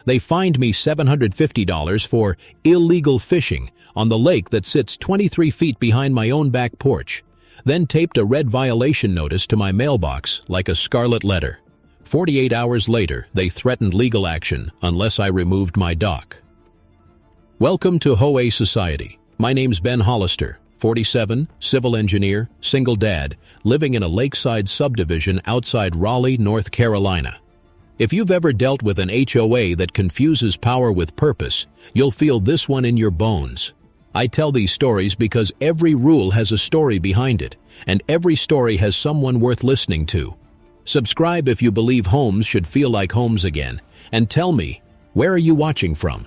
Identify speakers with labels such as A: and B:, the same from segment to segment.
A: They fined me $750 for illegal fishing on the lake that sits 23 feet behind my own back porch, then taped a red violation notice to my mailbox like a scarlet letter. 48 hours later, they threatened legal action unless I removed my dock. Welcome to HOA Society. My name's Ben Hollister, 47, civil engineer, single dad, living in a lakeside subdivision outside Raleigh, North Carolina. If you've ever dealt with an HOA that confuses power with purpose, you'll feel this one in your bones. I tell these stories because every rule has a story behind it, and every story has someone worth listening to. Subscribe if you believe homes should feel like homes again, and tell me, where are you watching from?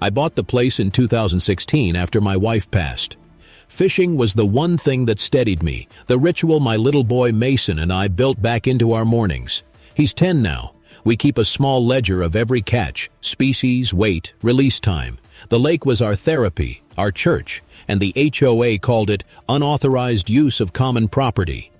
A: I bought the place in 2016 after my wife passed. Fishing was the one thing that steadied me, the ritual my little boy Mason and I built back into our mornings. He's 10 now. We keep a small ledger of every catch, species, weight, release time. The lake was our therapy, our church, and the HOA called it unauthorized use of common property.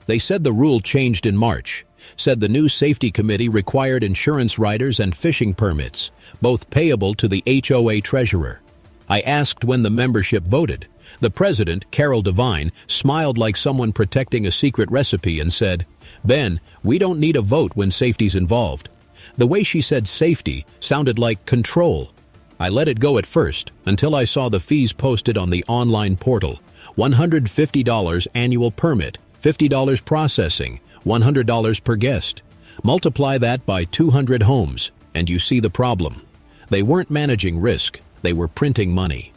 A: They said the rule changed in March, said the new safety committee required insurance riders and fishing permits, both payable to the HOA treasurer. I asked when the membership voted. The president, Carol Devine, smiled like someone protecting a secret recipe and said, "Ben, we don't need a vote when safety's involved." The way she said safety sounded like control. I let it go at first until I saw the fees posted on the online portal. $150 annual permit, $50 processing, $100 per guest. Multiply that by 200 homes, and you see the problem. They weren't managing risk, they were printing money.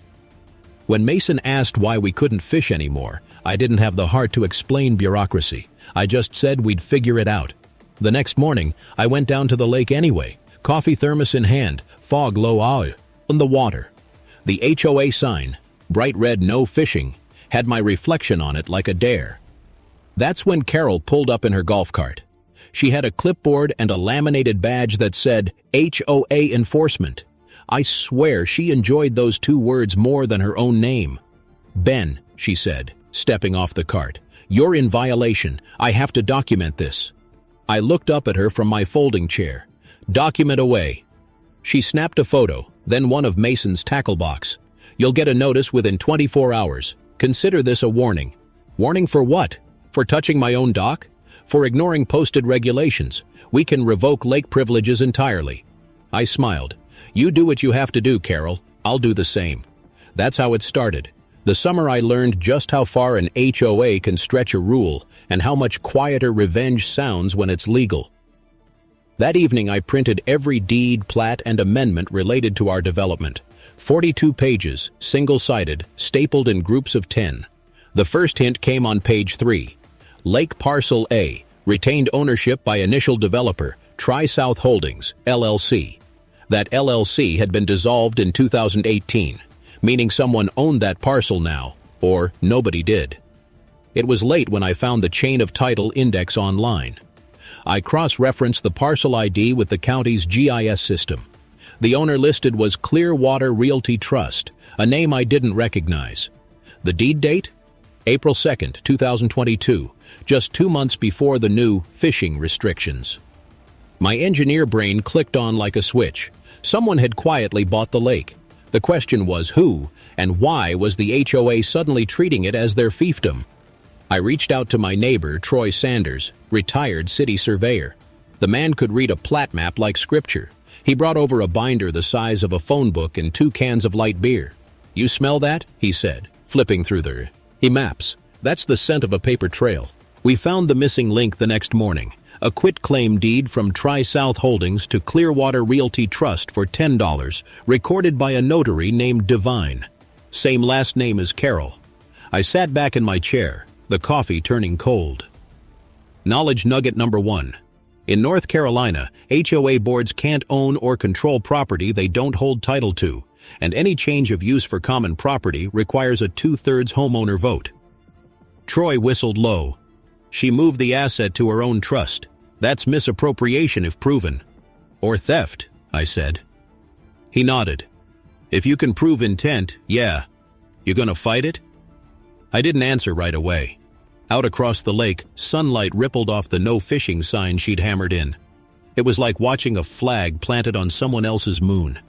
A: When Mason asked why we couldn't fish anymore, I didn't have the heart to explain bureaucracy. I just said we'd figure it out. The next morning, I went down to the lake anyway, coffee thermos in hand, fog low on the water. The HOA sign, bright red no fishing, had my reflection on it like a dare. That's when Carol pulled up in her golf cart. She had a clipboard and a laminated badge that said HOA Enforcement. I swear she enjoyed those two words more than her own name. "Ben," she said, stepping off the cart, "you're in violation. I have to document this." I looked up at her from my folding chair. "Document away." She snapped a photo, then one of Mason's tackle box. "You'll get a notice within 24 hours. Consider this a warning." Warning for what? For touching my own dock? For ignoring posted regulations? We can revoke lake privileges entirely. I smiled. "You do what you have to do, Carol. I'll do the same." That's how it started. The summer I learned just how far an HOA can stretch a rule and how much quieter revenge sounds when it's legal. That evening I printed every deed, plat, and amendment related to our development. 42 pages, single-sided, stapled in groups of 10. The first hint came on page 3. Lake Parcel A, retained ownership by initial developer, Tri-South Holdings, LLC. That LLC had been dissolved in 2018, meaning someone owned that parcel now, or nobody did. It was late when I found the chain of title index online. I cross-referenced the parcel ID with the county's GIS system. The owner listed was Clearwater Realty Trust, a name I didn't recognize. The deed date? April 2nd, 2022, just 2 months before the new fishing restrictions. My engineer brain clicked on like a switch. Someone had quietly bought the lake. The question was who, and why was the HOA suddenly treating it as their fiefdom? I reached out to my neighbor, Troy Sanders, retired city surveyor. The man could read a plat map like scripture. He brought over a binder the size of a phone book and 2 cans of light beer. "You smell that?" he said, flipping through the maps. "That's the scent of a paper trail." We found the missing link the next morning. A quitclaim deed from Tri-South Holdings to Clearwater Realty Trust for $10, recorded by a notary named Devine. Same last name as Carol. I sat back in my chair, the coffee turning cold. Knowledge nugget number 1. In North Carolina, HOA boards can't own or control property they don't hold title to, and any change of use for common property requires a 2/3 homeowner vote. Troy whistled low. "She moved the asset to her own trust. That's misappropriation if proven." "Or theft," I said. He nodded. "If you can prove intent, yeah. You gonna fight it?" I didn't answer right away. Out across the lake, sunlight rippled off the no fishing sign she'd hammered in. It was like watching a flag planted on someone else's moon.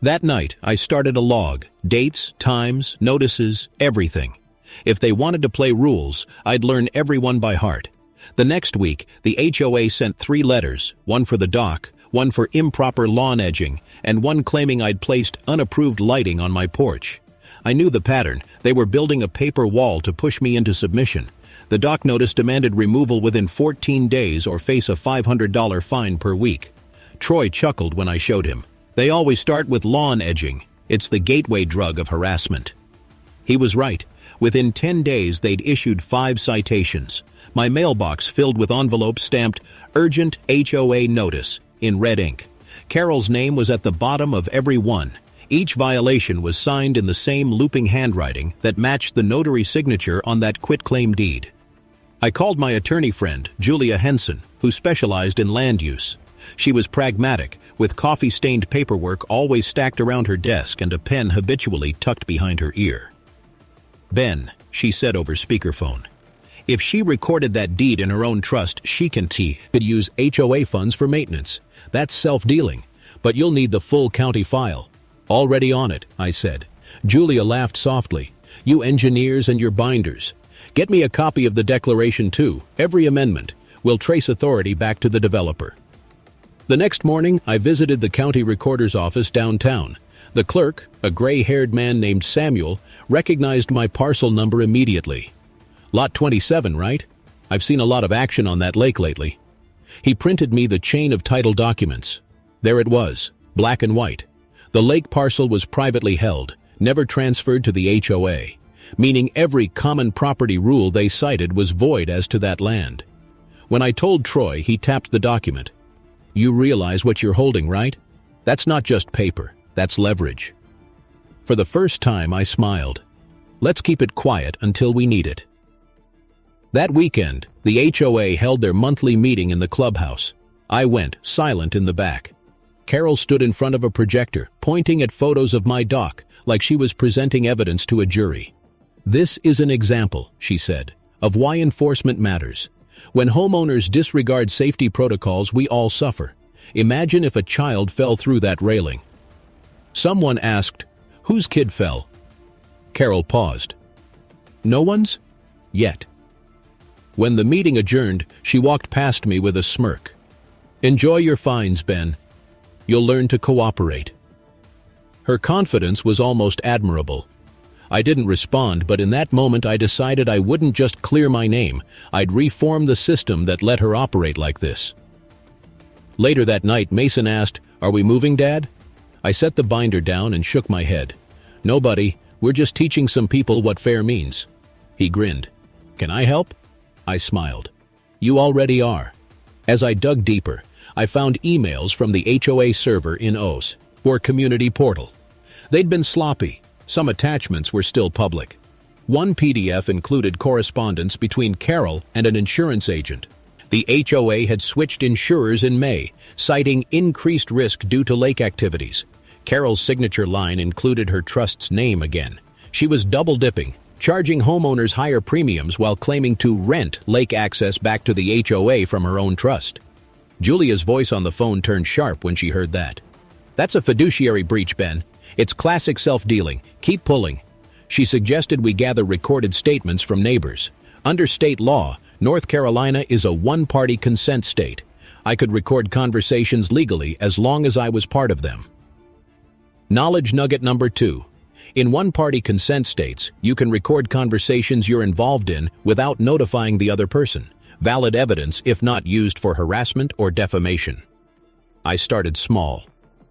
A: That night, I started a log. Dates, times, notices, everything. If they wanted to play rules, I'd learn everyone by heart. The next week, the HOA sent 3 letters, one for the dock, one for improper lawn edging, and one claiming I'd placed unapproved lighting on my porch. I knew the pattern. They were building a paper wall to push me into submission. The dock notice demanded removal within 14 days or face a $500 fine per week. Troy chuckled when I showed him. They always start with lawn edging. It's the gateway drug of harassment. He was right. Within 10 days, they'd issued 5 citations. My mailbox filled with envelopes stamped Urgent HOA Notice in red ink. Carol's name was at the bottom of every one. Each violation was signed in the same looping handwriting that matched the notary signature on that quitclaim deed. I called my attorney friend, Julia Henson, who specialized in land use. She was pragmatic, with coffee-stained paperwork always stacked around her desk and a pen habitually tucked behind her ear. "Ben," she said over speakerphone, "if she recorded that deed in her own trust, she could use HOA funds for maintenance. That's self-dealing, but you'll need the full county file." "Already on it," I said. Julia laughed softly. "You engineers and your binders. Get me a copy of the declaration too, every amendment. We'll trace authority back to the developer." The next morning, I visited the county recorder's office downtown. The clerk, a gray-haired man named Samuel, recognized my parcel number immediately. "Lot 27, right? I've seen a lot of action on that lake lately." He printed me the chain of title documents. There it was, black and white. The lake parcel was privately held, never transferred to the HOA, meaning every common property rule they cited was void as to that land. When I told Troy, he tapped the document. "You realize what you're holding, right? That's not just paper, that's leverage." For the first time, I smiled. Let's keep it quiet until we need it. That weekend, the HOA held their monthly meeting in the clubhouse. I went, silent in the back. Carol stood in front of a projector, pointing at photos of my dock, like she was presenting evidence to a jury. "This is an example," she said, "of why enforcement matters. When homeowners disregard safety protocols, we all suffer. Imagine if a child fell through that railing." Someone asked, "Whose kid fell?" Carol paused. "No one's? Yet." When the meeting adjourned, she walked past me with a smirk. "Enjoy your fines, Ben. You'll learn to cooperate." Her confidence was almost admirable. I didn't respond, but in that moment I decided I wouldn't just clear my name, I'd reform the system that let her operate like this. Later that night, Mason asked, "Are we moving, Dad?" I set the binder down and shook my head. "No, buddy, we're just teaching some people what fair means." He grinned. "Can I help?" I smiled. "You already are." As I dug deeper, I found emails from the HOA server in OS, or community portal. They'd been sloppy. Some attachments were still public. One PDF included correspondence between Carol and an insurance agent. The HOA had switched insurers in May, citing increased risk due to lake activities. Carol's signature line included her trust's name again. She was double-dipping, charging homeowners higher premiums while claiming to rent lake access back to the HOA from her own trust. Julia's voice on the phone turned sharp when she heard that. "That's a fiduciary breach, Ben. It's classic self-dealing. Keep pulling." She suggested we gather recorded statements from neighbors. Under state law, North Carolina is a one-party consent state. I could record conversations legally as long as I was part of them. Knowledge nugget number 2. In one-party consent states, you can record conversations you're involved in without notifying the other person. Valid evidence if not used for harassment or defamation. I started small.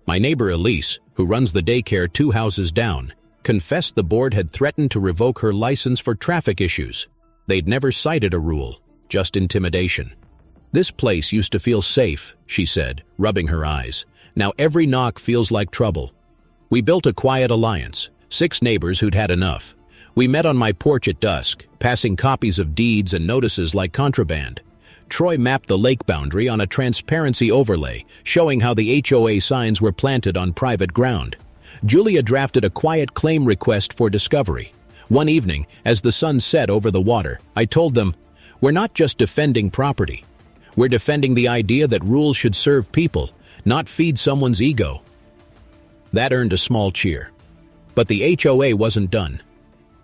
A: My neighbor Elise, who runs the daycare 2 houses down, confessed the board had threatened to revoke her license for traffic issues. They'd never cited a rule, just intimidation. "This place used to feel safe," she said, rubbing her eyes. "Now every knock feels like trouble." We built a quiet alliance, 6 neighbors who'd had enough. We met on my porch at dusk, passing copies of deeds and notices like contraband. Troy mapped the lake boundary on a transparency overlay, showing how the HOA signs were planted on private ground. Julia drafted a quiet claim request for discovery. One evening, as the sun set over the water, I told them, "We're not just defending property. We're defending the idea that rules should serve people, not feed someone's ego. That earned a small cheer. But the HOA wasn't done.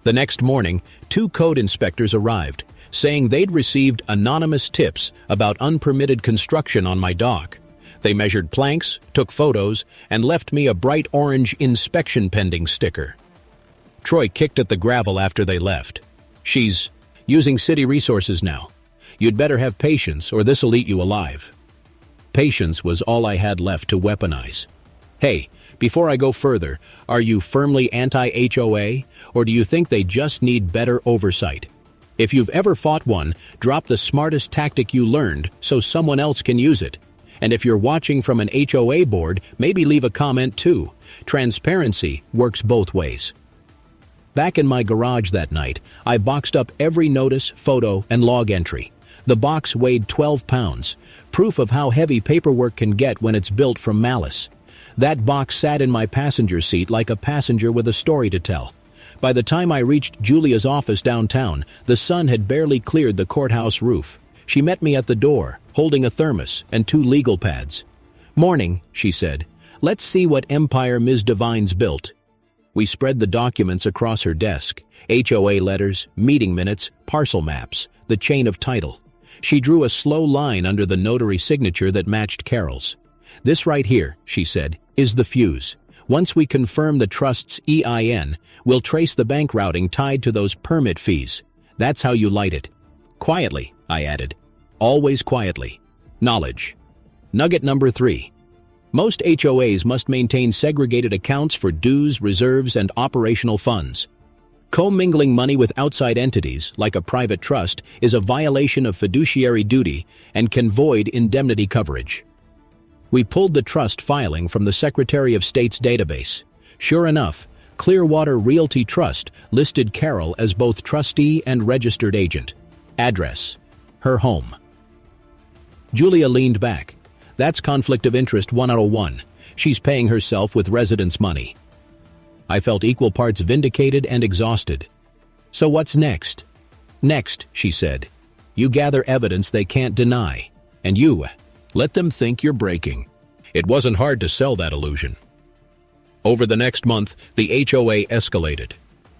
A: The next morning, 2 code inspectors arrived, saying they'd received anonymous tips about unpermitted construction on my dock. They measured planks, took photos, and left me a bright orange inspection pending sticker. Troy kicked at the gravel after they left. She's using city resources now. You'd better have patience or this'll eat you alive. Patience was all I had left to weaponize. Hey, before I go further, are you firmly anti-HOA, or do you think they just need better oversight? If you've ever fought one, drop the smartest tactic you learned so someone else can use it. And if you're watching from an HOA board, maybe leave a comment too. Transparency works both ways. Back in my garage that night, I boxed up every notice, photo, and log entry. The box weighed 12 pounds, proof of how heavy paperwork can get when it's built from malice. That box sat in my passenger seat like a passenger with a story to tell. By the time I reached Julia's office downtown, the sun had barely cleared the courthouse roof. She met me at the door, holding a thermos and 2 legal pads. "Morning," she said. "Let's see what empire Ms. Devine's built." We spread the documents across her desk. HOA letters, meeting minutes, parcel maps, the chain of title. She drew a slow line under the notary signature that matched Carol's. "This right here," she said, "is the fuse. Once we confirm the trust's EIN, we'll trace the bank routing tied to those permit fees. That's how you light it." "Quietly," I added. "Always quietly. Knowledge." Nugget number 3. Most HOAs must maintain segregated accounts for dues, reserves, and operational funds. Commingling money with outside entities, like a private trust, is a violation of fiduciary duty and can void indemnity coverage. We pulled the trust filing from the Secretary of State's database. Sure enough, Clearwater Realty Trust listed Carol as both trustee and registered agent. Address: her home. Julia leaned back. "That's conflict of interest 101. She's paying herself with residents' money." I felt equal parts vindicated and exhausted. "So what's next?" "Next," she said, "you gather evidence they can't deny, and you let them think you're breaking." It wasn't hard to sell that illusion. Over the next month, the HOA escalated.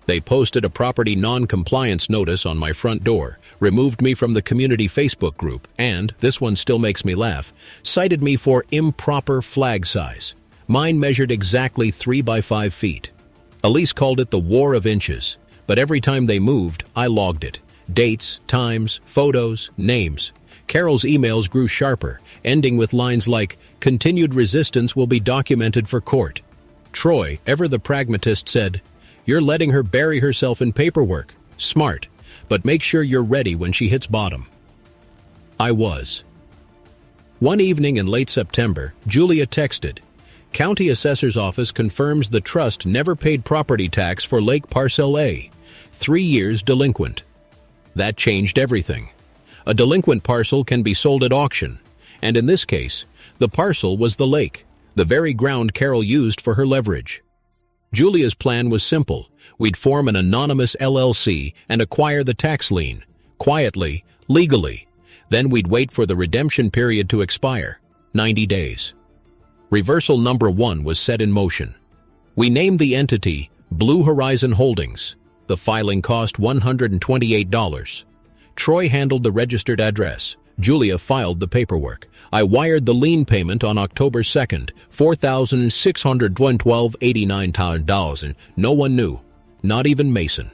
A: They posted a property non-compliance notice on my front door, removed me from the community Facebook group, and, this one still makes me laugh, cited me for improper flag size. Mine measured exactly 3 by 5 feet. Elise called it the War of Inches, but every time they moved, I logged it. Dates, times, photos, names. Carol's emails grew sharper, ending with lines like, "Continued resistance will be documented for court." Troy, ever the pragmatist, said, "You're letting her bury herself in paperwork. Smart, but make sure you're ready when she hits bottom." I was. One evening in late September, Julia texted, "County Assessor's Office confirms the trust never paid property tax for Lake Parcel A. 3 years delinquent." That changed everything. A delinquent parcel can be sold at auction, and in this case, the parcel was the lake, the very ground Carol used for her leverage. Julia's plan was simple. We'd form an anonymous LLC and acquire the tax lien, quietly, legally. Then we'd wait for the redemption period to expire, 90 days. Reversal number 1 was set in motion. We named the entity Blue Horizon Holdings. The filing cost $128. Troy handled the registered address. Julia filed the paperwork. I wired the lien payment on October 2nd, $4,612.89, and no one knew, not even Mason.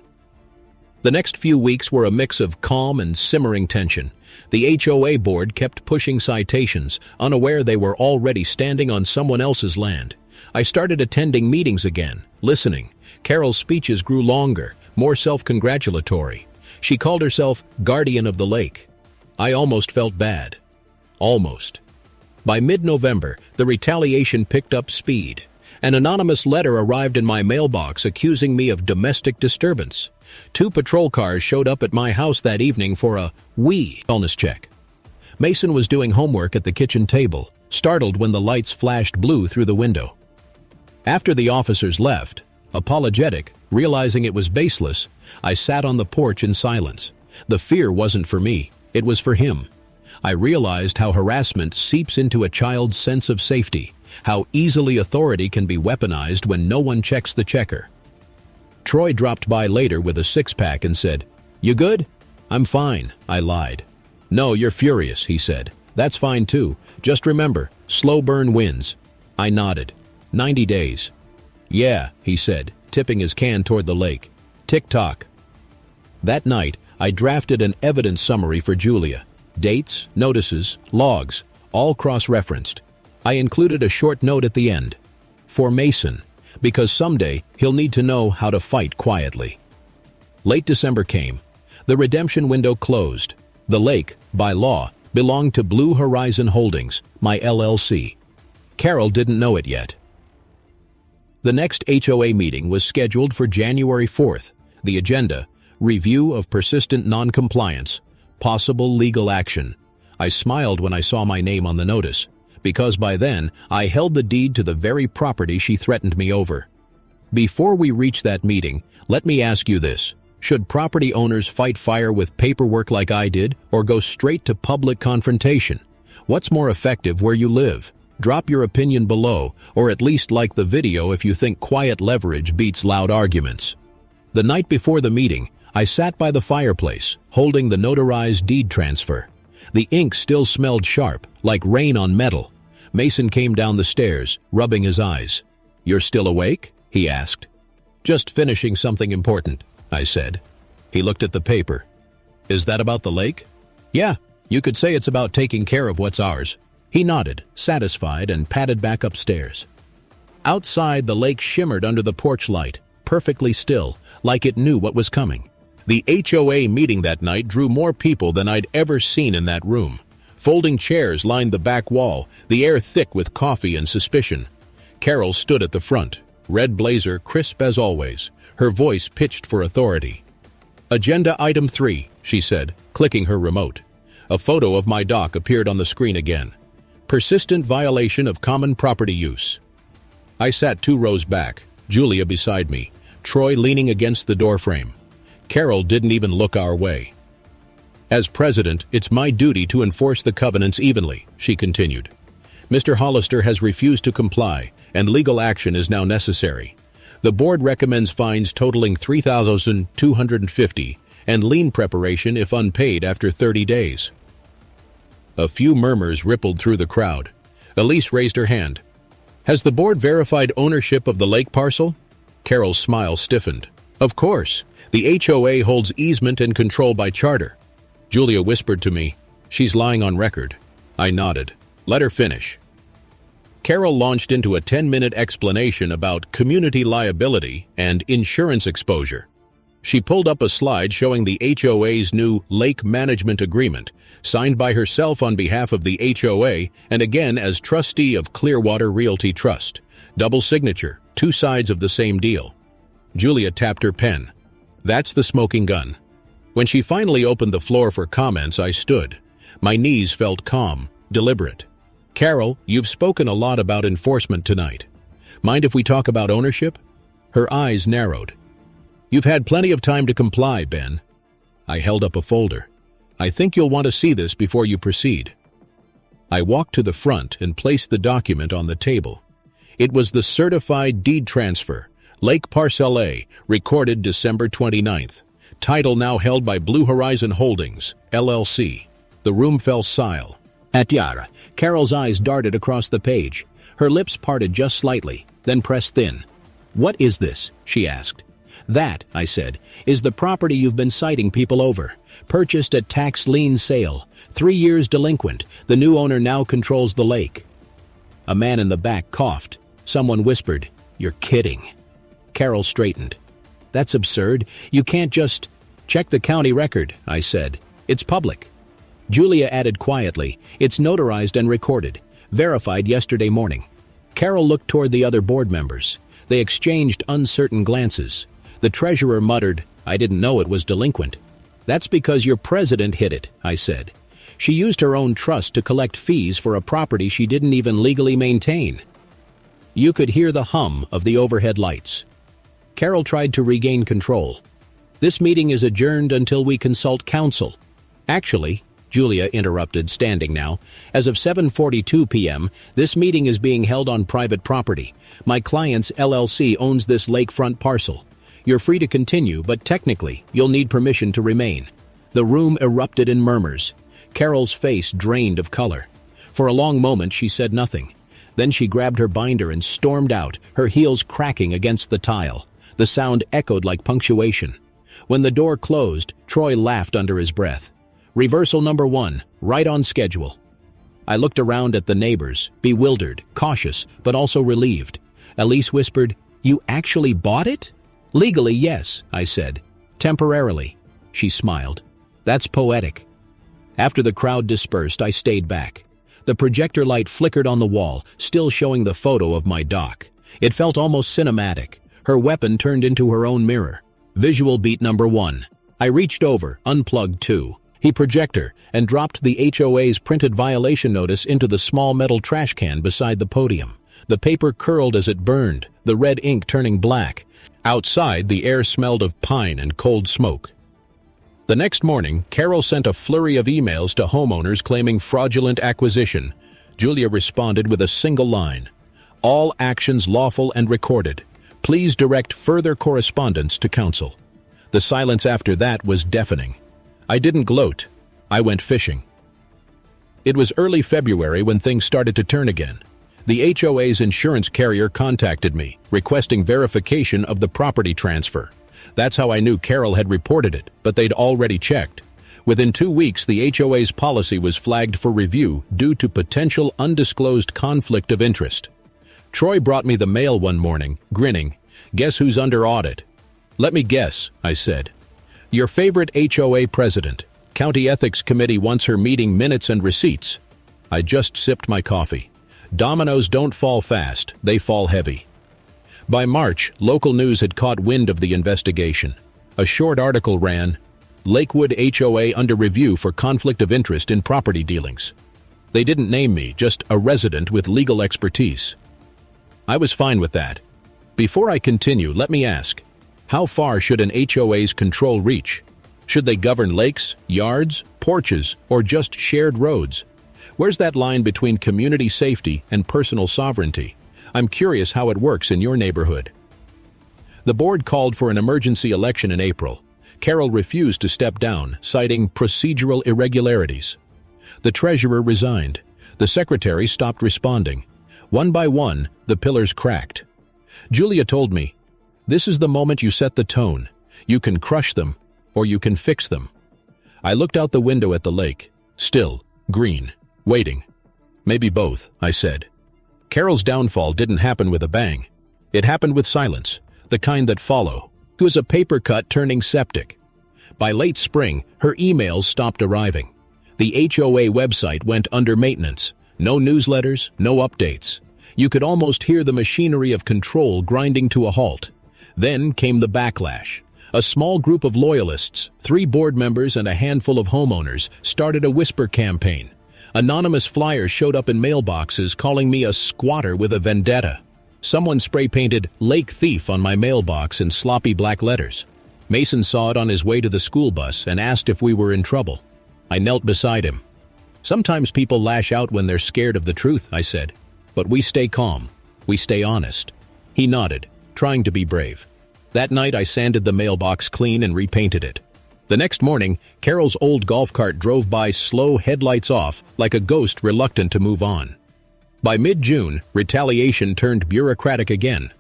A: The next few weeks were a mix of calm and simmering tension. The HOA board kept pushing citations, unaware they were already standing on someone else's land. I started attending meetings again, listening. Carol's speeches grew longer, more self-congratulatory. She called herself Guardian of the Lake. I almost felt bad. Almost. By mid-November, the retaliation picked up speed. An anonymous letter arrived in my mailbox accusing me of domestic disturbance. 2 patrol cars showed up at my house that evening for a wellness check. Mason was doing homework at the kitchen table, startled when the lights flashed blue through the window. After the officers left, apologetic, realizing it was baseless, I sat on the porch in silence. The fear wasn't for me, it was for him. I realized how harassment seeps into a child's sense of safety, how easily authority can be weaponized when no one checks the checker. Troy dropped by later with a six-pack and said, "You good?" "I'm fine," I lied. "No, you're furious," he said. "That's fine too. Just remember, slow burn wins." I nodded. 90 days. "Yeah," he said, tipping his can toward the lake. Tick-tock. That night, I drafted an evidence summary for Julia. Dates, notices, logs, all cross-referenced. I included a short note at the end. For Mason, because someday he'll need to know how to fight quietly. Late December came. The redemption window closed. The lake, by law, belonged to Blue Horizon Holdings, my LLC. Carol didn't know it yet. The next HOA meeting was scheduled for January 4th. The agenda: review of persistent non-compliance, possible legal action. I smiled when I saw my name on the notice, because by then I held the deed to the very property she threatened me over. Before we reach that meeting, let me ask you this. Should property owners fight fire with paperwork like I did, or go straight to public confrontation? What's more effective where you live? Drop your opinion below, or at least like the video if you think quiet leverage beats loud arguments. The night before the meeting, I sat by the fireplace, holding the notarized deed transfer. The ink still smelled sharp, like rain on metal. Mason came down the stairs, rubbing his eyes. "You're still awake?" he asked. "Just finishing something important," I said. He looked at the paper. "Is that about the lake?" "Yeah, you could say it's about taking care of what's ours." He nodded, satisfied, and padded back upstairs. Outside, the lake shimmered under the porch light, perfectly still, like it knew what was coming. The HOA meeting that night drew more people than I'd ever seen in that room. Folding chairs lined the back wall, the air thick with coffee and suspicion. Carol stood at the front, red blazer crisp as always, her voice pitched for authority. "Agenda item 3, she said, clicking her remote. A photo of my dock appeared on the screen again. Persistent violation of common property use. I sat 2 rows back, Julia beside me, Troy leaning against the doorframe. Carol didn't even look our way. "As president, it's my duty to enforce the covenants evenly," she continued. "Mr. Hollister has refused to comply, and legal action is now necessary. The board recommends fines totaling $3,250 and lien preparation if unpaid after 30 days. A few murmurs rippled through the crowd. Elise raised her hand. "Has the board verified ownership of the lake parcel?" Carol's smile stiffened. "Of course. The HOA holds easement and control by charter." Julia whispered to me, "She's lying on record." I nodded. "Let her finish." Carol launched into a 10-minute explanation about community liability and insurance exposure. She pulled up a slide showing the HOA's new Lake Management Agreement, signed by herself on behalf of the HOA and again as trustee of Clearwater Realty Trust. Double signature, 2 sides of the same deal. Julia tapped her pen. "That's the smoking gun." When she finally opened the floor for comments, I stood. My knees felt calm, deliberate. "Carol, you've spoken a lot about enforcement tonight. Mind if we talk about ownership?" Her eyes narrowed. "You've had plenty of time to comply, Ben." I held up a folder. "I think you'll want to see this before you proceed." I walked to the front and placed the document on the table. It was the certified deed transfer, Lake Parcel A, recorded December 29th. Title now held by Blue Horizon Holdings, LLC. The room fell silent. At Yara, Carol's eyes darted across the page. Her lips parted just slightly, then pressed thin. "What is this?" she asked. "That," I said, "is the property you've been citing people over. Purchased at tax lien sale. 3 years delinquent. The new owner now controls the lake." A man in the back coughed. Someone whispered, "You're kidding." Carol straightened. "That's absurd. You can't just—" "Check the county record," I said. "It's public." Julia added quietly, "It's notarized and recorded. Verified yesterday morning." Carol looked toward the other board members. They exchanged uncertain glances. The treasurer muttered, "I didn't know it was delinquent." "That's because your president hid it," I said. "She used her own trust to collect fees for a property she didn't even legally maintain." You could hear the hum of the overhead lights. Carol tried to regain control. "This meeting is adjourned until we consult counsel." Actually, Julia interrupted, standing now. As of 7:42 p.m., this meeting is being held on private property. My client's LLC owns this lakefront parcel. You're free to continue, but technically, you'll need permission to remain. The room erupted in murmurs. Carol's face drained of color. For a long moment, she said nothing. Then she grabbed her binder and stormed out, her heels cracking against the tile. The sound echoed like punctuation. When the door closed, Troy laughed under his breath. Reversal number 1, right on schedule. I looked around at the neighbors, bewildered, cautious, but also relieved. Elise whispered, "You actually bought it?" "Legally, yes," I said. "Temporarily." She smiled. "That's poetic." After the crowd dispersed, I stayed back. The projector light flickered on the wall, still showing the photo of my doc. It felt almost cinematic. Her weapon turned into her own mirror. Visual beat number 1. I reached over, unplugged 2. He projector, and dropped the HOA's printed violation notice into the small metal trash can beside the podium. The paper curled as it burned, the red ink turning black. Outside, the air smelled of pine and cold smoke. The next morning, Carol sent a flurry of emails to homeowners claiming fraudulent acquisition. Julia responded with a single line. All actions lawful and recorded. Please direct further correspondence to counsel. The silence after that was deafening. I didn't gloat. I went fishing. It was early February when things started to turn again. The HOA's insurance carrier contacted me, requesting verification of the property transfer. That's how I knew Carol had reported it, but they'd already checked. Within 2 weeks, the HOA's policy was flagged for review due to potential undisclosed conflict of interest. Troy brought me the mail one morning, grinning. "Guess who's under audit?" "Let me guess," I said. "Your favorite HOA president. County Ethics Committee wants her meeting minutes and receipts." I just sipped my coffee. Dominoes don't fall fast, they fall heavy. By March, local news had caught wind of the investigation. A short article ran, "Lakewood HOA under review for conflict of interest in property dealings." They didn't name me, just a resident with legal expertise. I was fine with that. Before I continue, let me ask, how far should an HOA's control reach? Should they govern lakes, yards, porches, or just shared roads? Where's that line between community safety and personal sovereignty? I'm curious how it works in your neighborhood. The board called for an emergency election in April. Carol refused to step down, citing procedural irregularities. The treasurer resigned. The secretary stopped responding. One by one, the pillars cracked. Julia told me, "This is the moment you set the tone. You can crush them, or you can fix them." I looked out the window at the lake, still, green, waiting. "Maybe both," I said. Carol's downfall didn't happen with a bang. It happened with silence, the kind that follow. It was a paper cut turning septic. By late spring, her emails stopped arriving. The HOA website went under maintenance. No newsletters, no updates. You could almost hear the machinery of control grinding to a halt. Then came the backlash. A small group of loyalists, 3 board members and a handful of homeowners, started a whisper campaign. Anonymous flyers showed up in mailboxes calling me a squatter with a vendetta. Someone spray-painted "Lake Thief" on my mailbox in sloppy black letters. Mason saw it on his way to the school bus and asked if we were in trouble. I knelt beside him. "Sometimes people lash out when they're scared of the truth," I said. "But we stay calm. We stay honest." He nodded, trying to be brave. That night I sanded the mailbox clean and repainted it. The next morning, Carol's old golf cart drove by, slow, headlights off, like a ghost reluctant to move on. By mid-June, retaliation turned bureaucratic again.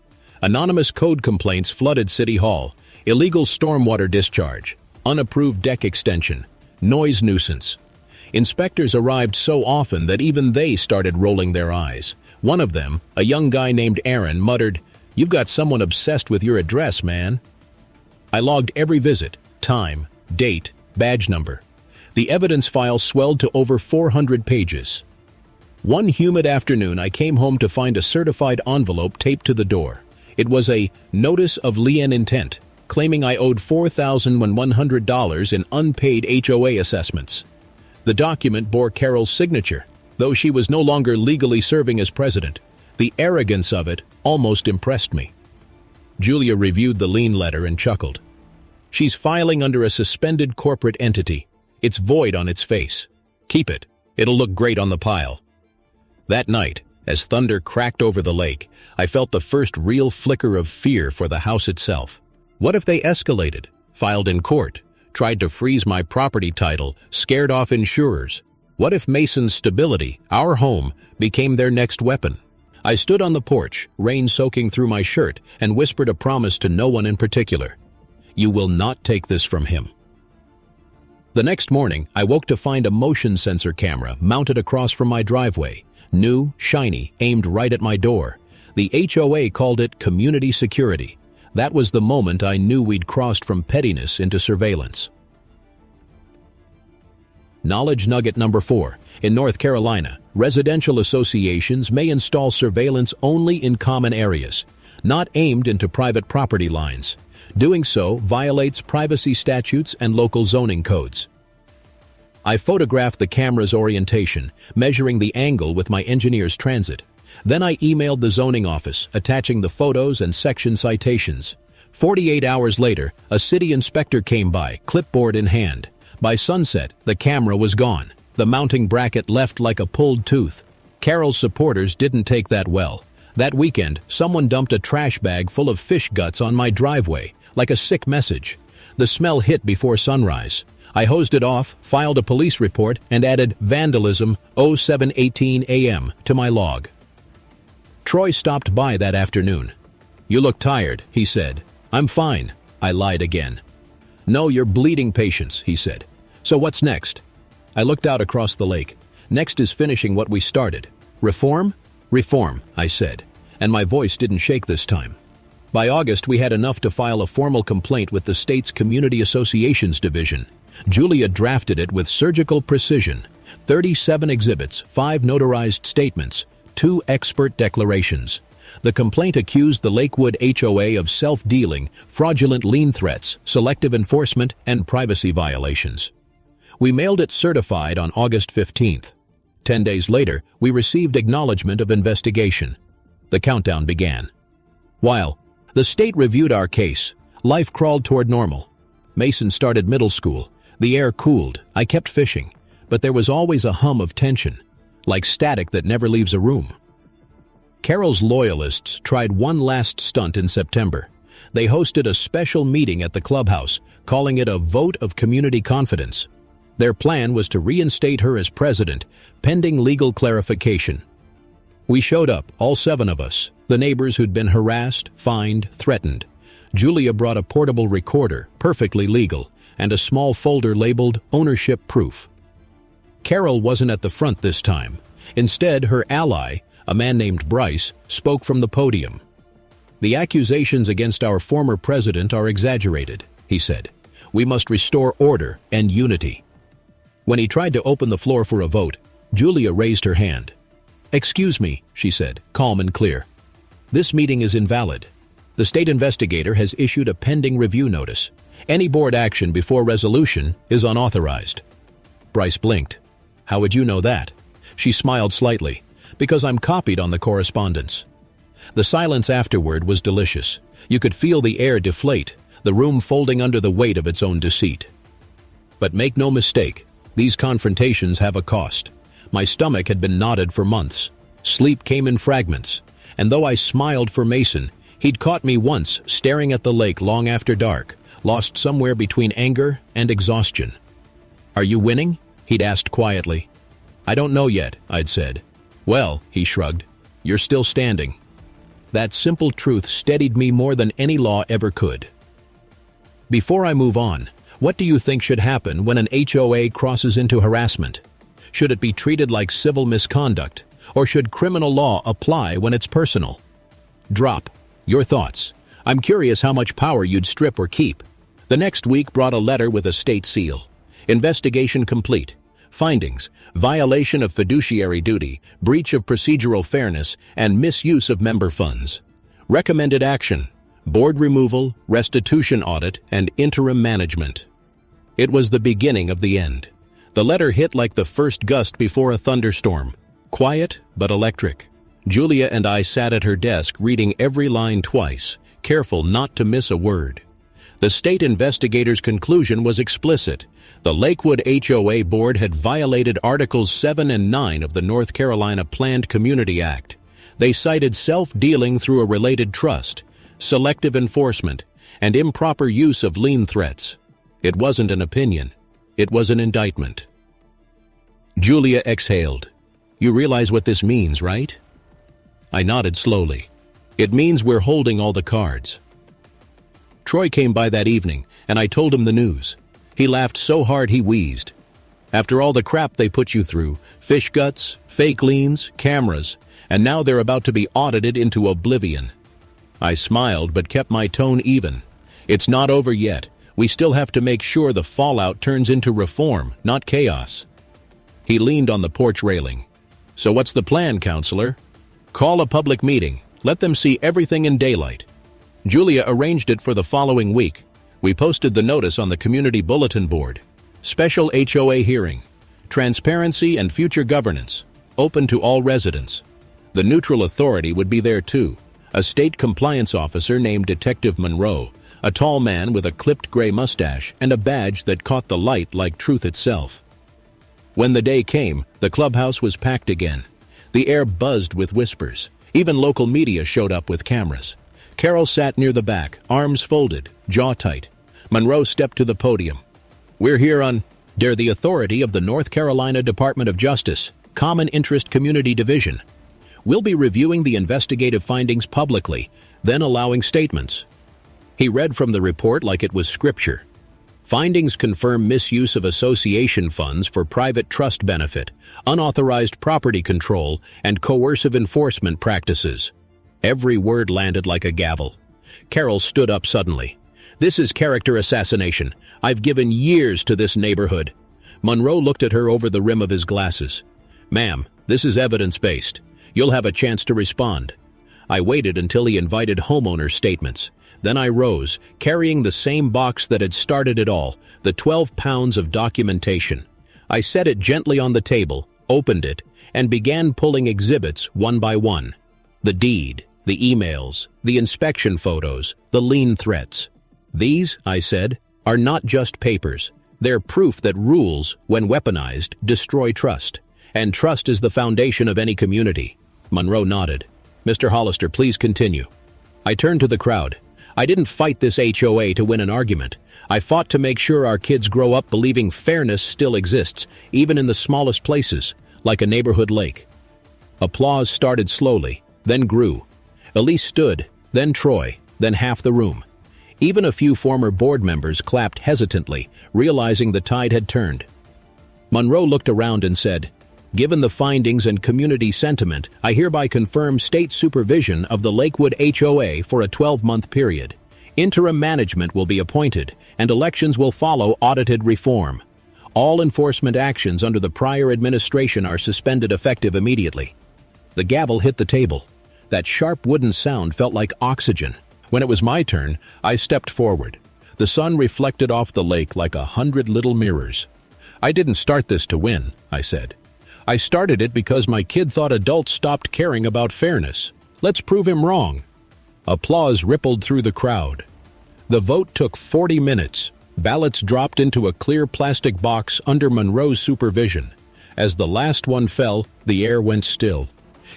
A: Anonymous code complaints flooded City Hall, illegal stormwater discharge, unapproved deck extension, noise nuisance. Inspectors arrived so often that even they started rolling their eyes. One of them, a young guy named Aaron, muttered, "You've got someone obsessed with your address, man." I logged every visit, time, date, badge number. The evidence file swelled to over 400 pages. One humid afternoon, I came home to find a certified envelope taped to the door. It was a notice of lien intent, claiming I owed $4,100 in unpaid HOA assessments. The document bore Carol's signature, though she was no longer legally serving as president. The arrogance of it almost impressed me. Julia reviewed the lien letter and chuckled. "She's filing under a suspended corporate entity. It's void on its face. Keep it. It'll look great on the pile." That night, as thunder cracked over the lake, I felt the first real flicker of fear for the house itself. What if they escalated, filed in court, tried to freeze my property title, scared off insurers? What if Mason's stability, our home, became their next weapon? I stood on the porch, rain soaking through my shirt, and whispered a promise to no one in particular. "You will not take this from him." The next morning, I woke to find a motion sensor camera mounted across from my driveway, new, shiny, aimed right at my door. The HOA called it community security. That was the moment I knew we'd crossed from pettiness into surveillance. Knowledge nugget number 4. In North Carolina, residential associations may install surveillance only in common areas, not aimed into private property lines. Doing so violates privacy statutes and local zoning codes. I photographed the camera's orientation, measuring the angle with my engineer's transit. Then I emailed the zoning office, attaching the photos and section citations. 48 hours later, a city inspector came by, clipboard in hand. By sunset, the camera was gone, the mounting bracket left like a pulled tooth. Carol's supporters didn't take that well. That weekend, someone dumped a trash bag full of fish guts on my driveway, like a sick message. The smell hit before sunrise. I hosed it off, filed a police report, and added vandalism 07:18 a.m. to my log. Troy stopped by that afternoon. "You look tired," he said. "I'm fine." I lied again. "No, you're bleeding patience," he said. "So what's next?" I looked out across the lake. "Next is finishing what we started." "Reform?" "Reform," I said, and my voice didn't shake this time. By August, we had enough to file a formal complaint with the state's Community Associations Division. Julia drafted it with surgical precision. 37 exhibits, 5 notarized statements, 2 expert declarations. The complaint accused the Lakewood HOA of self-dealing, fraudulent lien threats, selective enforcement, and privacy violations. We mailed it certified on August 15th. 10 days later, we received acknowledgement of investigation. The countdown began. While the state reviewed our case, life crawled toward normal. Mason started middle school. The air cooled. I kept fishing. But there was always a hum of tension, like static that never leaves a room. Carol's loyalists tried one last stunt in September. They hosted a special meeting at the clubhouse, calling it a vote of community confidence. Their plan was to reinstate her as president, pending legal clarification. We showed up, all 7 of us, the neighbors who'd been harassed, fined, threatened. Julia brought a portable recorder, perfectly legal, and a small folder labeled ownership proof. Carol wasn't at the front this time. Instead, her ally, a man named Bryce, spoke from the podium. "The accusations against our former president are exaggerated," he said. "We must restore order and unity." When he tried to open the floor for a vote, Julia raised her hand. "Excuse me," she said, calm and clear. "This meeting is invalid. The state investigator has issued a pending review notice. Any board action before resolution is unauthorized." Bryce blinked. "How would you know that?" She smiled slightly. "Because I'm copied on the correspondence." The silence afterward was delicious. You could feel the air deflate, the room folding under the weight of its own deceit. But make no mistake, these confrontations have a cost. My stomach had been knotted for months. Sleep came in fragments. And though I smiled for Mason, he'd caught me once staring at the lake long after dark, lost somewhere between anger and exhaustion. "Are you winning?" he'd asked quietly. "I don't know yet," I'd said. "Well," he shrugged, "you're still standing." That simple truth steadied me more than any law ever could. Before I move on, what do you think should happen when an HOA crosses into harassment? Should it be treated like civil misconduct, or should criminal law apply when it's personal? Drop your thoughts. I'm curious how much power you'd strip or keep. The next week brought a letter with a state seal. Investigation complete. Findings: violation of fiduciary duty, breach of procedural fairness, and misuse of member funds. Recommended action: board removal, restitution audit, and interim management. It was the beginning of the end. The letter hit like the first gust before a thunderstorm. Quiet, but electric. Julia and I sat at her desk reading every line twice, careful not to miss a word. The state investigator's conclusion was explicit. The Lakewood HOA Board had violated Articles 7 and 9 of the North Carolina Planned Community Act. They cited self-dealing through a related trust, selective enforcement, and improper use of lien threats. It wasn't an opinion. It was an indictment. Julia exhaled. You realize what this means, right? I nodded slowly. It means we're holding all the cards. Troy came by that evening, and I told him the news. He laughed so hard he wheezed. After all the crap they put you through, fish guts, fake liens, cameras, and now they're about to be audited into oblivion. I smiled but kept my tone even. It's not over yet. We still have to make sure the fallout turns into reform, not chaos. He leaned on the porch railing. So what's the plan, counselor? Call a public meeting. Let them see everything in daylight. Julia arranged it for the following week. We posted the notice on the community bulletin board. Special HOA hearing. Transparency and future governance. Open to all residents. The neutral authority would be there too. A state compliance officer named Detective Monroe, a tall man with a clipped gray mustache and a badge that caught the light like truth itself. When the day came, the clubhouse was packed again. The air buzzed with whispers. Even local media showed up with cameras. Carol sat near the back, arms folded, jaw tight. Monroe stepped to the podium. We're here on the authority of the North Carolina Department of Justice, Common Interest Community Division. We'll be reviewing the investigative findings publicly, then allowing statements. He read from the report like it was scripture. Findings confirm misuse of association funds for private trust benefit, unauthorized property control, and coercive enforcement practices. Every word landed like a gavel. Carol stood up suddenly. This is character assassination. I've given years to this neighborhood. Monroe looked at her over the rim of his glasses. Ma'am, this is evidence-based. You'll have a chance to respond. I waited until he invited homeowner statements. Then I rose, carrying the same box that had started it all, the 12 pounds of documentation. I set it gently on the table, opened it, and began pulling exhibits one by one. The deed, the emails, the inspection photos, the lien threats. These, I said, are not just papers. They're proof that rules, when weaponized, destroy trust. And trust is the foundation of any community. Monroe nodded. Mr. Hollister, please continue. I turned to the crowd. I didn't fight this HOA to win an argument. I fought to make sure our kids grow up believing fairness still exists, even in the smallest places, like a neighborhood lake. Applause started slowly, then grew. Elise stood, then Troy, then half the room. Even a few former board members clapped hesitantly, realizing the tide had turned. Monroe looked around and said, Given the findings and community sentiment, I hereby confirm state supervision of the Lakewood HOA for a 12-month period. Interim management will be appointed, and elections will follow audited reform. All enforcement actions under the prior administration are suspended effective immediately. The gavel hit the table. That sharp wooden sound felt like oxygen. When it was my turn, I stepped forward. The sun reflected off the lake like 100 little mirrors. I didn't start this to win, I said. I started it because my kid thought adults stopped caring about fairness. Let's prove him wrong. Applause rippled through the crowd. The vote took 40 minutes. Ballots dropped into a clear plastic box under Monroe's supervision. As the last one fell, the air went still.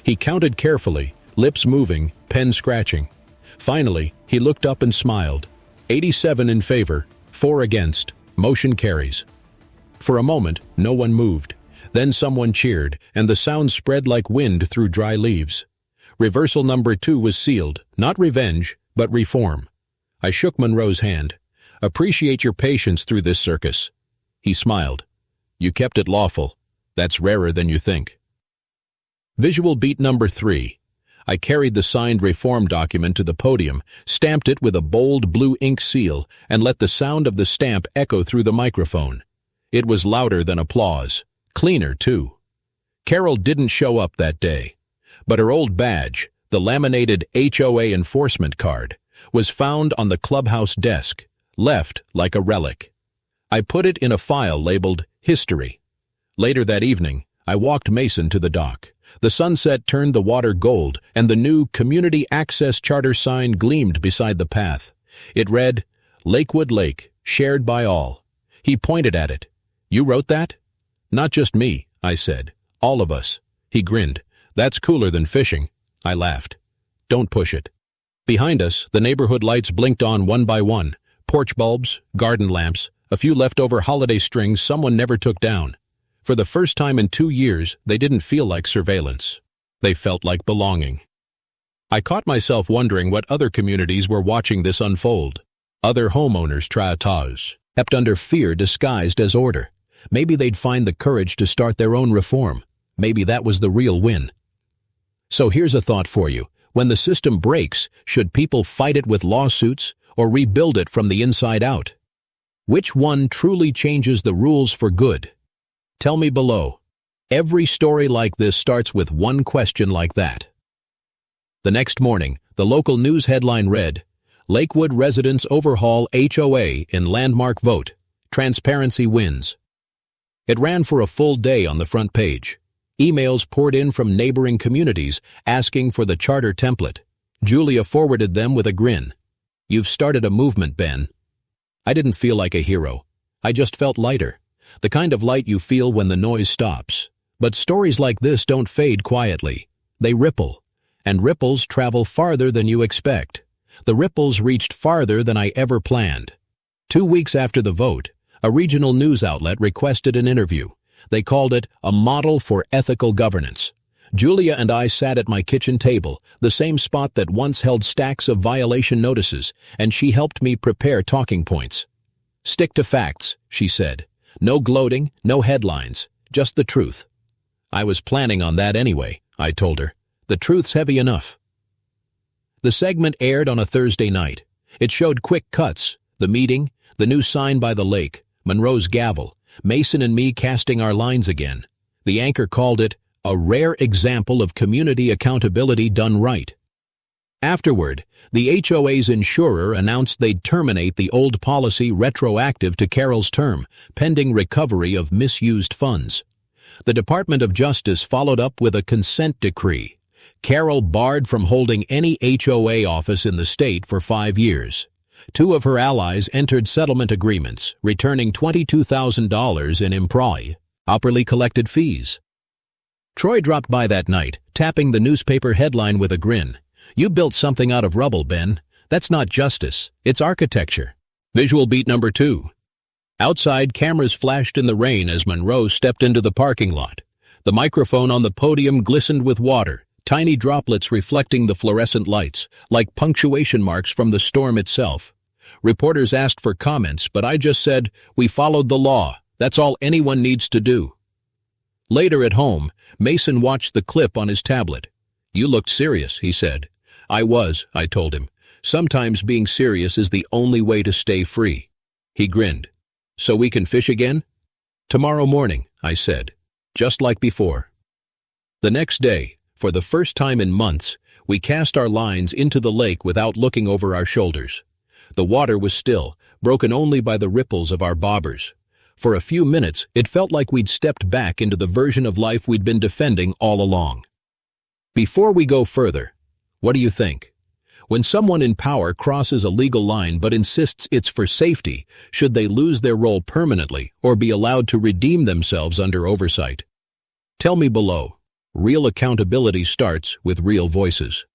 A: He counted carefully, lips moving, pen scratching. Finally, he looked up and smiled. 87 in favor, 4 against. Motion carries. For a moment, no one moved. Then someone cheered, and the sound spread like wind through dry leaves. Reversal number 2 was sealed, not revenge, but reform. I shook Monroe's hand. Appreciate your patience through this circus. He smiled. You kept it lawful. That's rarer than you think. Visual beat number 3. I carried the signed reform document to the podium, stamped it with a bold blue ink seal, and let the sound of the stamp echo through the microphone. It was louder than applause. Cleaner, too. Carol didn't show up that day, but her old badge, the laminated HOA enforcement card, was found on the clubhouse desk, left like a relic. I put it in a file labeled History. Later that evening, I walked Mason to the dock. The sunset turned the water gold, and the new Community Access Charter sign gleamed beside the path. It read, Lakewood Lake, shared by all. He pointed at it. You wrote that? Not just me, I said. All of us. He grinned. That's cooler than fishing. I laughed. Don't push it. Behind us, the neighborhood lights blinked on one by one. Porch bulbs, garden lamps, a few leftover holiday strings someone never took down. For the first time in 2 years, they didn't feel like surveillance. They felt like belonging. I caught myself wondering what other communities were watching this unfold. Other homeowners, kept under fear disguised as order. Maybe they'd find the courage to start their own reform. Maybe that was the real win. So here's a thought for you. When the system breaks, should people fight it with lawsuits or rebuild it from the inside out? Which one truly changes the rules for good? Tell me below. Every story like this starts with one question like that. The next morning, the local news headline read, Lakewood residents overhaul HOA in landmark vote. Transparency wins. It ran for a full day on the front page. Emails poured in from neighboring communities asking for the charter template. Julia forwarded them with a grin. You've started a movement, Ben. I didn't feel like a hero. I just felt lighter. The kind of light you feel when the noise stops. But stories like this don't fade quietly. They ripple. And ripples travel farther than you expect. The ripples reached farther than I ever planned. 2 weeks after the vote, a regional news outlet requested an interview. They called it a model for ethical governance. Julia and I sat at my kitchen table, the same spot that once held stacks of violation notices, and she helped me prepare talking points. Stick to facts, she said. No gloating, no headlines, just the truth. I was planning on that anyway, I told her. The truth's heavy enough. The segment aired on a Thursday night. It showed quick cuts, the meeting, the new sign by the lake, Monroe's gavel, Mason and me casting our lines again. The anchor called it a rare example of community accountability done right. Afterward, the HOA's insurer announced they'd terminate the old policy retroactive to Carol's term, pending recovery of misused funds. The Department of Justice followed up with a consent decree. Carol barred from holding any HOA office in the state for 5 years. 2 of her allies entered settlement agreements, returning $22,000 in improperly collected fees. Troy dropped by that night, tapping the newspaper headline with a grin. You built something out of rubble, Ben. That's not justice, it's architecture. Visual beat number 2. Outside, cameras flashed in the rain as Monroe stepped into the parking lot. The microphone on the podium glistened with water, tiny droplets reflecting the fluorescent lights, like punctuation marks from the storm itself. Reporters asked for comments, but I just said, we followed the law. That's all anyone needs to do. Later at home, Mason watched the clip on his tablet. You looked serious, he said. I was, I told him. Sometimes being serious is the only way to stay free. He grinned. So we can fish again? Tomorrow morning, I said. Just like before. The next day, for the first time in months, we cast our lines into the lake without looking over our shoulders. The water was still, broken only by the ripples of our bobbers. For a few minutes, it felt like we'd stepped back into the version of life we'd been defending all along. Before we go further, what do you think? When someone in power crosses a legal line but insists it's for safety, should they lose their role permanently or be allowed to redeem themselves under oversight? Tell me below. Real accountability starts with real voices.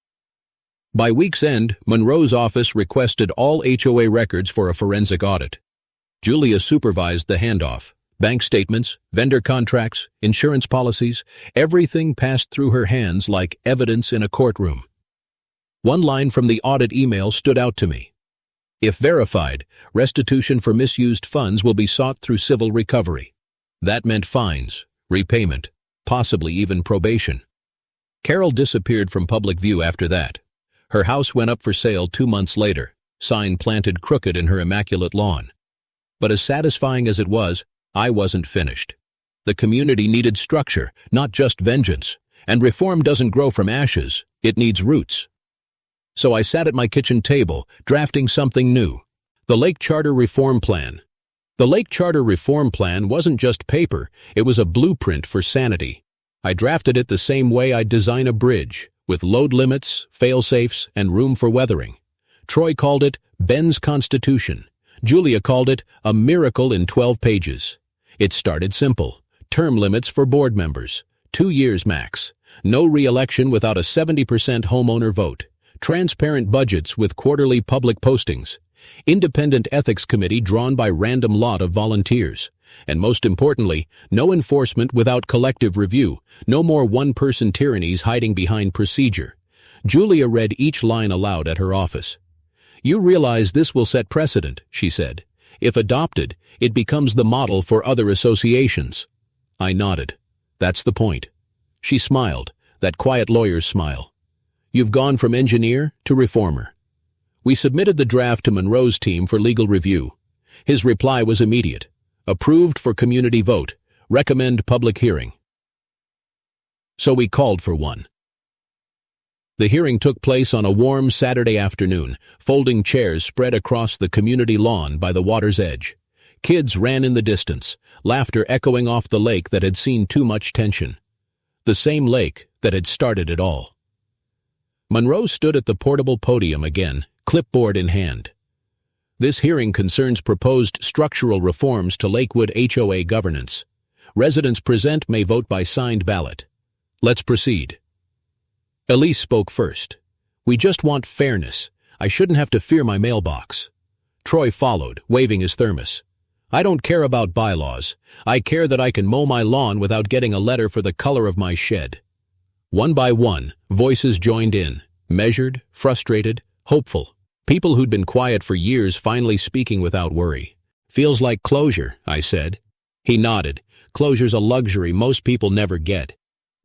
A: By week's end, Monroe's office requested all HOA records for a forensic audit. Julia supervised the handoff. Bank statements, vendor contracts, insurance policies, everything passed through her hands like evidence in a courtroom. One line from the audit email stood out to me. If verified, restitution for misused funds will be sought through civil recovery. That meant fines, repayment, possibly even probation. Carol disappeared from public view after that. Her house went up for sale 2 months later, sign planted crooked in her immaculate lawn. But as satisfying as it was, I wasn't finished. The community needed structure, not just vengeance, and reform doesn't grow from ashes, it needs roots. So I sat at my kitchen table, drafting something new. The Lake Charter Reform Plan. The Lake Charter Reform Plan wasn't just paper, it was a blueprint for sanity. I drafted it the same way I'd design a bridge, with load limits, fail-safes, and room for weathering. Troy called it Ben's Constitution, Julia called it a miracle in 12 pages. It started simple. Term limits for board members. 2 years max. No re-election without a 70% homeowner vote. Transparent budgets with quarterly public postings. Independent ethics committee drawn by random lot of volunteers. And most importantly, no enforcement without collective review. No more one-person tyrannies hiding behind procedure. Julia read each line aloud at her office. "You realize this will set precedent," she said. "If adopted, it becomes the model for other associations." I nodded. "That's the point." She smiled, that quiet lawyer's smile. "You've gone from engineer to reformer." We submitted the draft to Monroe's team for legal review. His reply was immediate. Approved for community vote. Recommend public hearing. So we called for one. The hearing took place on a warm Saturday afternoon, folding chairs spread across the community lawn by the water's edge. Kids ran in the distance, laughter echoing off the lake that had seen too much tension. The same lake that had started it all. Monroe stood at the portable podium again, clipboard in hand. "This hearing concerns proposed structural reforms to Lakewood HOA governance. Residents present may vote by signed ballot. Let's proceed." Elise spoke first. "We just want fairness. I shouldn't have to fear my mailbox." Troy followed, waving his thermos. "I don't care about bylaws. I care that I can mow my lawn without getting a letter for the color of my shed." One by one, voices joined in, measured, frustrated, hopeful. People who'd been quiet for years finally speaking without worry. "Feels like closure," I said. He nodded. "Closure's a luxury most people never get."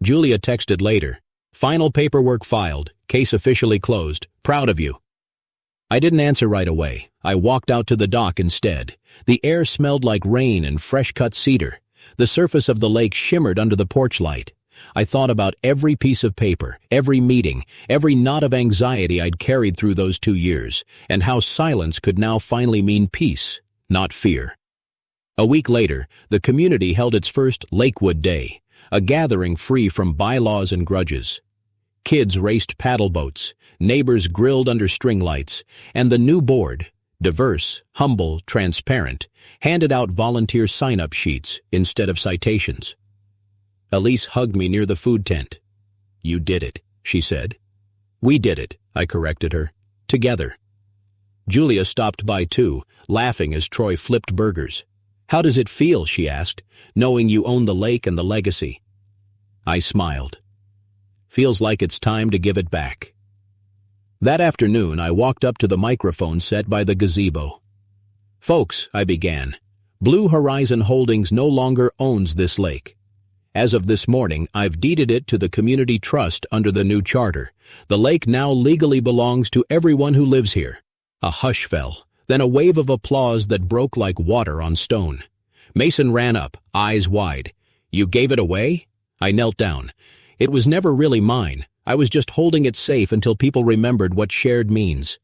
A: Julia texted later. "Final paperwork filed. Case officially closed. Proud of you." I didn't answer right away. I walked out to the dock instead. The air smelled like rain and fresh-cut cedar. The surface of the lake shimmered under the porch light. I thought about every piece of paper, every meeting, every knot of anxiety I'd carried through those 2 years, and how silence could now finally mean peace, not fear. A week later, the community held its first Lakewood Day, a gathering free from bylaws and grudges. Kids raced paddle boats, neighbors grilled under string lights, and the new board, diverse, humble, transparent, handed out volunteer sign-up sheets instead of citations. Elise hugged me near the food tent. "You did it," she said. "We did it," I corrected her. "Together." Julia stopped by too, laughing as Troy flipped burgers. "How does it feel," she asked, "knowing you own the lake and the legacy?" I smiled. "Feels like it's time to give it back." That afternoon, I walked up to the microphone set by the gazebo. "Folks," I began, "Blue Horizon Holdings no longer owns this lake. As of this morning, I've deeded it to the community trust under the new charter. The lake now legally belongs to everyone who lives here." A hush fell, then a wave of applause that broke like water on stone. Mason ran up, eyes wide. "You gave it away?" I knelt down. "It was never really mine. I was just holding it safe until people remembered what shared means."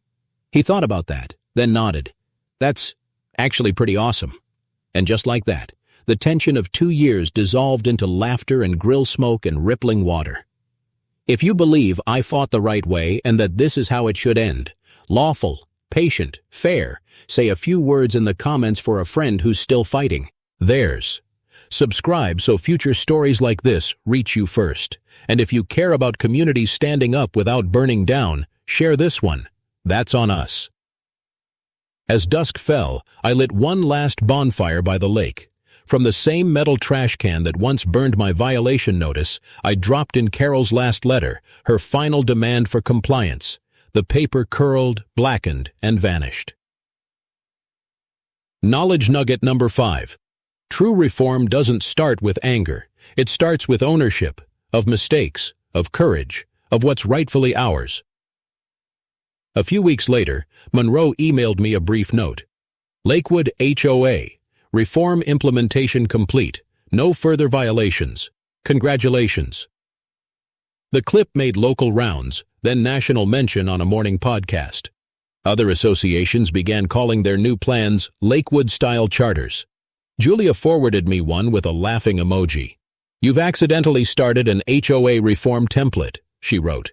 A: He thought about that, then nodded. "That's actually pretty awesome." And just like that, the tension of 2 years dissolved into laughter and grill smoke and rippling water. If you believe I fought the right way and that this is how it should end, lawful, patient, fair, say a few words in the comments for a friend who's still fighting. Theirs. Subscribe so future stories like this reach you first. And if you care about communities standing up without burning down, share this one. That's on us. As dusk fell, I lit one last bonfire by the lake. From the same metal trash can that once burned my violation notice, I dropped in Carol's last letter, her final demand for compliance. The paper curled, blackened, and vanished. Knowledge nugget number 5. True reform doesn't start with anger. It starts with ownership, of mistakes, of courage, of what's rightfully ours. A few weeks later, Monroe emailed me a brief note. Lakewood HOA. Reform implementation complete. No further violations. Congratulations. The clip made local rounds, then national mention on a morning podcast. Other associations began calling their new plans Lakewood-style charters. Julia forwarded me one with a laughing emoji. "You've accidentally started an HOA reform template," she wrote.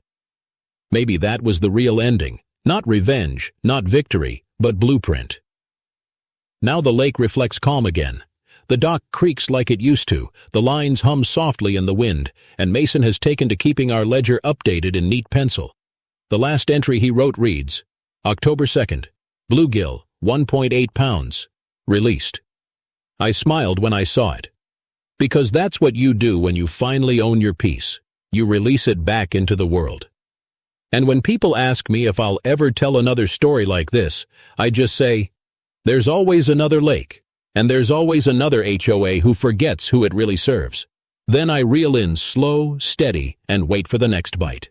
A: Maybe that was the real ending. Not revenge, not victory, but blueprint. Now the lake reflects calm again. The dock creaks like it used to, the lines hum softly in the wind, and Mason has taken to keeping our ledger updated in neat pencil. The last entry he wrote reads, October 2nd, bluegill, 1.8 pounds, released. I smiled when I saw it. Because that's what you do when you finally own your piece. You release it back into the world. And when people ask me if I'll ever tell another story like this, I just say, there's always another lake, and there's always another HOA who forgets who it really serves. Then I reel in slow, steady, and wait for the next bite.